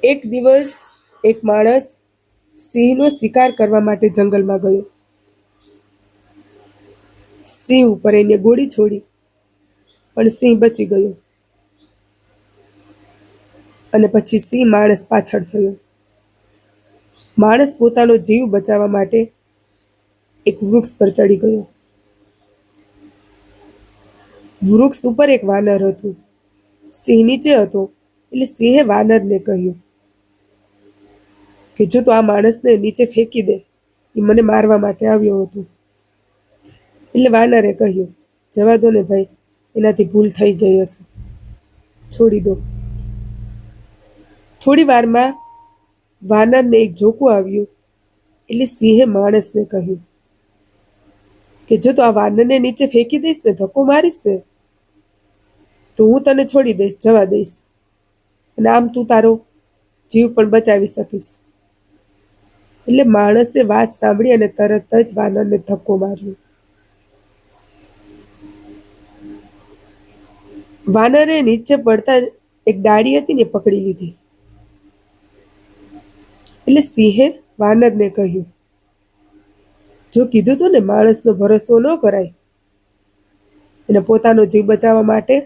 એક દિવસ એક માણસ સિંહનો શિકાર કરવા માટે જંગલમાં ગયો. સિંહ ઉપર એને ગોળી છોડી, પણ સિંહ બચી ગયો. અને પછી સિંહ માણસ પાછળ થયો. માણસ પોતાનો જીવ બચાવવા માટે એક વૃક્ષ પર ચડી ગયો. વૃક્ષ ઉપર એક વાનર હતું. સિંહ નીચે હતો, એટલે સિંહે વાનરને કહ્યું કે જો તો આ માણસને નીચે ફેંકી દે, એ મને મારવા માટે આવ્યો હતો. એટલે વાનરે કહ્યું, જવા દો ને ભાઈ, એનાથી ભૂલ થઈ ગઈ હશે, છોડી દો. થોડી વારમાં વાનરને એક ઝોકું આવ્યું, એટલે સિંહે માણસને કહ્યું કે જો તો આ વાનરને નીચે ફેંકી દઈશ ને, ધક્કો મારીશ ને, તો હું તને છોડી દઈશ, જવા દઈશ, અને આમ તું તારો જીવ પણ બચાવી શકીશ. એટલે માણસે વાત સાંભળી અને તરત જ વાનરને ધક્કો માર્યો. વાનરે નીચે પડતા એક ડાળી હતી ને પકડી લીધી. એટલે સિંહે વાનરને કહ્યું, જો કીધું તું ને માણસનો ભરોસો ન કરાય, એને પોતાનો જીવ બચાવવા માટે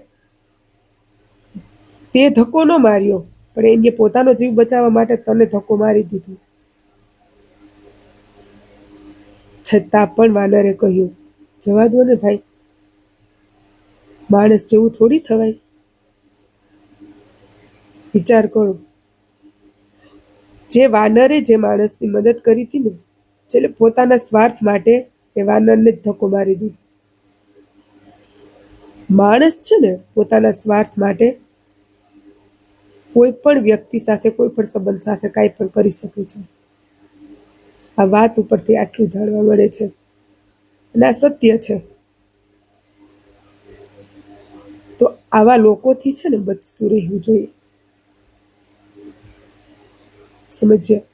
તે ધક્કો ન માર્યો, પણ એને પોતાનો જીવ બચાવવા માટે તને ધક્કો મારી દીધો. છતાં પણ વાનરે કહ્યું, જવા દો ને ભાઈ, માણસ જેવું થોડી થવાય. વિચાર કરો, જે વાનરે જે માણસની મદદ કરી હતી ને, એટલે પોતાના સ્વાર્થ માટે એ વાનરને જ ધક્કો મારી દીધો. માણસ છે ને પોતાના સ્વાર્થ માટે કોઈ પણ વ્યક્તિ સાથે, કોઈ પણ સંબંધ સાથે કાંઈ પણ કરી શકે છે. આ વાત ઉપરથી આટલું જાણવા મળે છે, અને આ સત્ય છે. તો આવા લોકોથી છે ને બચતું રહેવું જોઈએ. સમજ્યા?